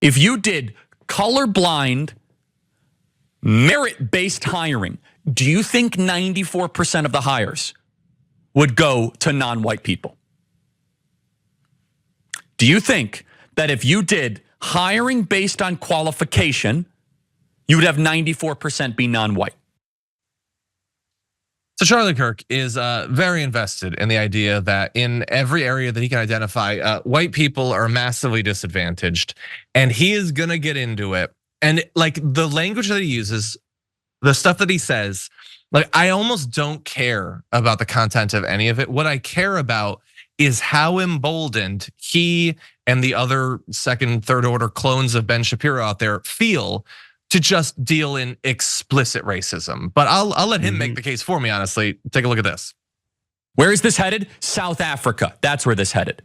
If you did colorblind, merit-based hiring, do you think 94% of the hires would go to non-white people? Do you think that if you did hiring based on qualification, you would have 94% be non-white? So Charlie Kirk is very invested in the idea that in every area that he can identify, white people are massively disadvantaged, and he is gonna get into it. And like the language that he uses, the stuff that he says, like I almost don't care about the content of any of it. What I care about is how emboldened he and the other second, third order clones of Ben Shapiro out there feel to just deal in explicit racism. But I'll let him make the case for me, honestly. Take a look at this. Where is this headed? South Africa. That's where this headed.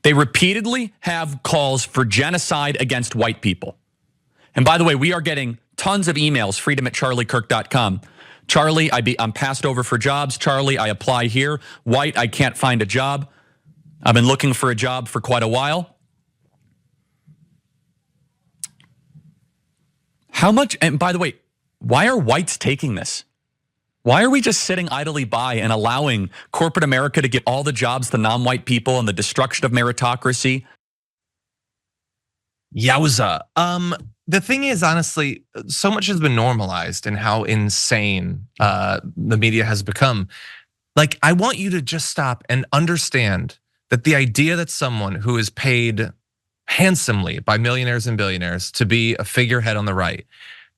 They repeatedly have calls for genocide against white people. And by the way, we are getting tons of emails, freedom@charliekirk.com. Charlie, I'm passed over for jobs. Charlie, I apply here. White, I can't find a job. I've been looking for a job for quite a while. How much, and by the way, why are whites taking this? Why are we just sitting idly by and allowing corporate America to give all the jobs to non-white people and the destruction of meritocracy? Yowza. The thing is, honestly, so much has been normalized in how insane the media has become. Like, I want you to just stop and understand that the idea that someone who is paid handsomely by millionaires and billionaires to be a figurehead on the right,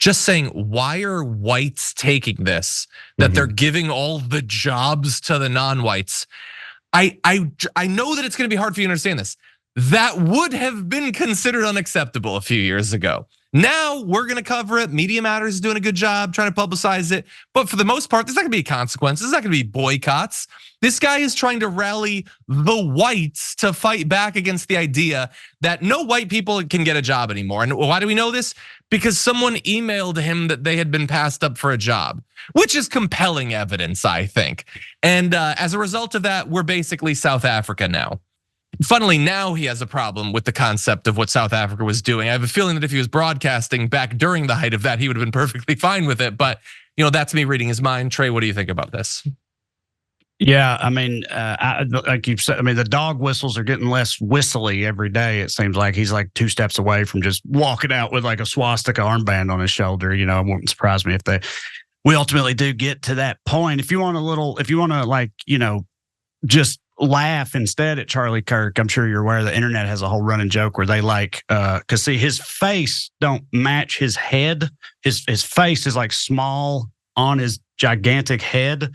just saying, why are whites taking this? That they're giving all the jobs to the non-whites. I know that it's gonna be hard for you to understand this. That would have been considered unacceptable a few years ago. Now we're gonna cover it. Media Matters is doing a good job trying to publicize it. But for the most part, there's not gonna be consequences. There's not gonna be boycotts. This guy is trying to rally the whites to fight back against the idea that no white people can get a job anymore. And why do we know this? Because someone emailed him that they had been passed up for a job, which is compelling evidence, I think. And as a result of that, we're basically South Africa now. Funnily, now he has a problem with the concept of what South Africa was doing. I have a feeling that if he was broadcasting back during the height of that, he would have been perfectly fine with it. But that's me reading his mind. Trey, what do you think about this? Yeah, I mean, like you said, I mean, the dog whistles are getting less whistly every day. It seems like he's like 2 steps away from just walking out with like a swastika armband on his shoulder. It wouldn't surprise me if we ultimately do get to that point. If you want to like, just laugh instead at Charlie Kirk, I'm sure you're aware the internet has a whole running joke where they like, cause see his face don't match his head. His face is like small on his gigantic head.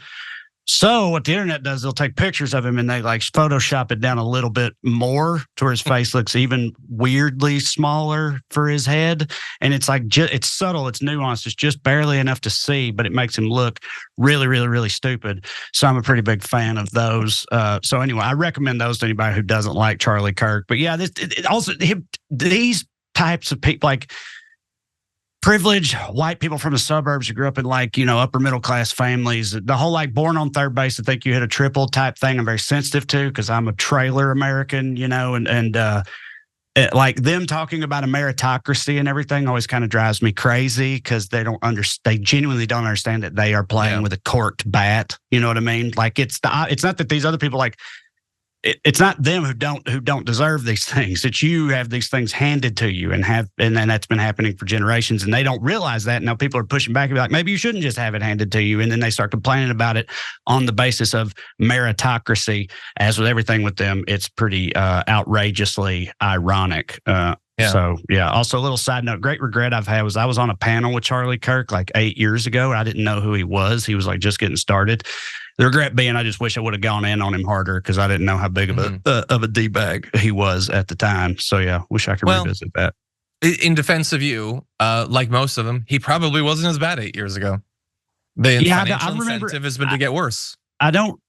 So what the internet does, they'll take pictures of him and they like Photoshop it down a little bit more to where his face looks even weirdly smaller for his head. And it's like, it's subtle, it's nuanced, it's just barely enough to see, but it makes him look really, really, really stupid. So I'm a pretty big fan of those. So anyway, I recommend those to anybody who doesn't like Charlie Kirk. But yeah, these types of people, like privileged white people from the suburbs who grew up in like, upper middle class families, the whole like born on third base, I think you hit a triple type thing. I'm very sensitive to because I'm a trailer American, and like them talking about a meritocracy and everything always kind of drives me crazy because they genuinely don't understand that they are playing with a corked bat. You know what I mean? Like it's not that these other people like, it's not them who don't deserve these things. It's you have these things handed to you and then that's been happening for generations and they don't realize that. Now people are pushing back and be like, maybe you shouldn't just have it handed to you. And then they start complaining about it on the basis of meritocracy. As with everything with them, it's pretty outrageously ironic. So yeah, also a little side note, great regret I've had was I was on a panel with Charlie Kirk like 8 years ago. I didn't know who he was. He was like just getting started. The regret being, I just wish I would have gone in on him harder because I didn't know how big of a D-bag he was at the time. So yeah, wish I could revisit that. In defense of you, like most of them, he probably wasn't as bad 8 years ago. The financial incentive has been to get worse. I don't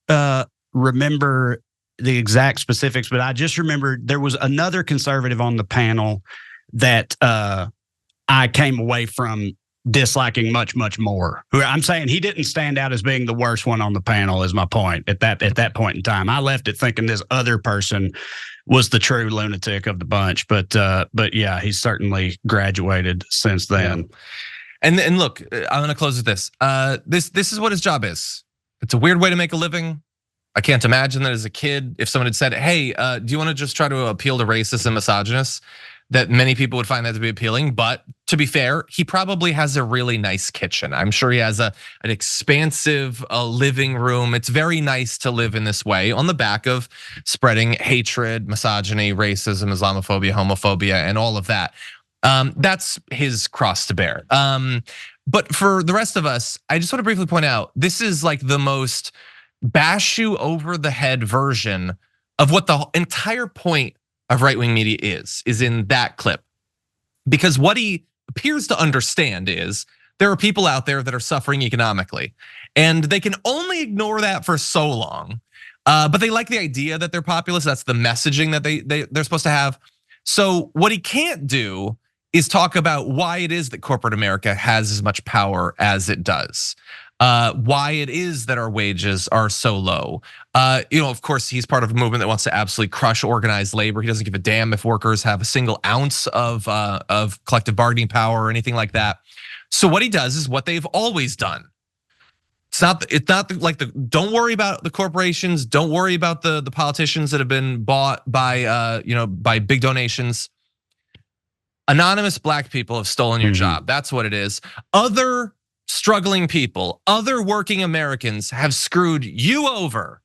remember the exact specifics, but I just remember there was another conservative on the panel that I came away from disliking much, much more. Who I'm saying he didn't stand out as being the worst one on the panel is my point at that point in time. I left it thinking this other person was the true lunatic of the bunch. But yeah, he's certainly graduated since then. Yeah. And look, I'm gonna close with this. This is what his job is. It's a weird way to make a living. I can't imagine that as a kid, if someone had said, hey, do you want to just try to appeal to racists and misogynists, that many people would find that to be appealing. But to be fair, he probably has a really nice kitchen. I'm sure he has an expansive living room. It's very nice to live in this way on the back of spreading hatred, misogyny, racism, Islamophobia, homophobia, and all of that. That's his cross to bear. But for the rest of us, I just want to briefly point out, this is like the most bash you over the head version of what the entire point of right-wing media is in that clip. Because what he appears to understand is there are people out there that are suffering economically, and they can only ignore that for so long. But they like the idea that they're populist. That's the messaging that they're supposed to have. So what he can't do is talk about why it is that corporate America has as much power as it does. Why it is that our wages are so low. Of course, he's part of a movement that wants to absolutely crush organized labor. He doesn't give a damn if workers have a single ounce of collective bargaining power or anything like that. So what he does is what they've always done. It's not like don't worry about the corporations. Don't worry about the politicians that have been bought by by big donations. Anonymous black people have stolen your job. That's what it is. Other struggling people, other working Americans have screwed you over.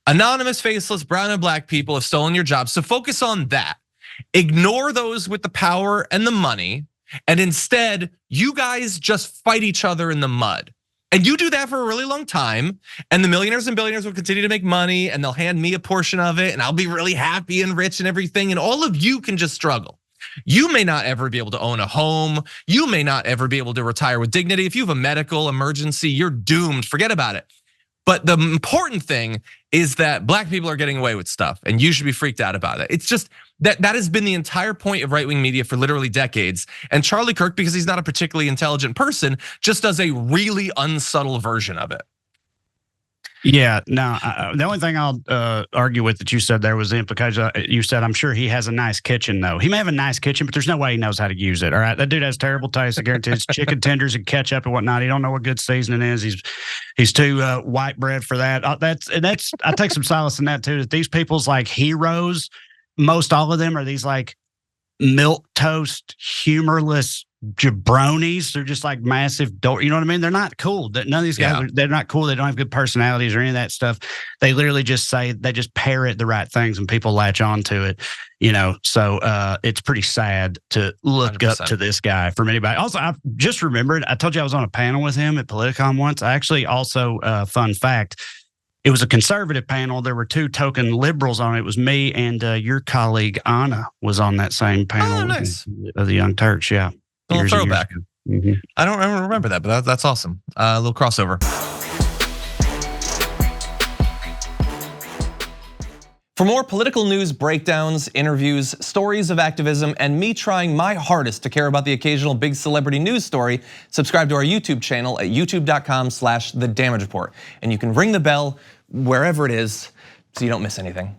Anonymous, faceless, brown and black people have stolen your job. So focus on that. Ignore those with the power and the money. And instead, you guys just fight each other in the mud. And you do that for a really long time. And the millionaires and billionaires will continue to make money, and they'll hand me a portion of it, and I'll be really happy and rich and everything. And all of you can just struggle. You may not ever be able to own a home. You may not ever be able to retire with dignity. If you have a medical emergency, you're doomed. Forget about it. But the important thing is that black people are getting away with stuff, and you should be freaked out about it. It's just that has been the entire point of right-wing media for literally decades. And Charlie Kirk, because he's not a particularly intelligent person, just does a really unsubtle version of it. Yeah, no, the only thing I'll argue with that you said there was the implication. You said, I'm sure he has a nice kitchen, though. He may have a nice kitchen, but there's no way he knows how to use it, all right? That dude has terrible taste. I guarantee it's chicken tenders and ketchup and whatnot. He don't know what good seasoning is. He's too white bread for that. That's I take some solace in that, too, that these people's like heroes, most all of them are these like milquetoast, humorless jabronis. They're just like massive, you know what I mean? They're not cool. None of these guys, they're not cool. They don't have good personalities or any of that stuff. They literally just they just parrot the right things and people latch on to it, So it's pretty sad to look 100%. Up to this guy from anybody. Also, I just remembered, I told you I was on a panel with him at Politicon once. I actually also, fun fact, it was a conservative panel. There were two token liberals on it. It was me and your colleague Anna was on that same panel. Oh, nice. Of the Young Turks, yeah. A little throwback. Mm-hmm. I don't remember that, but that's awesome. A little crossover. For more political news breakdowns, interviews, stories of activism, and me trying my hardest to care about the occasional big celebrity news story, subscribe to our YouTube channel at youtube.com/The Damage Report. And you can ring the bell wherever it is so you don't miss anything.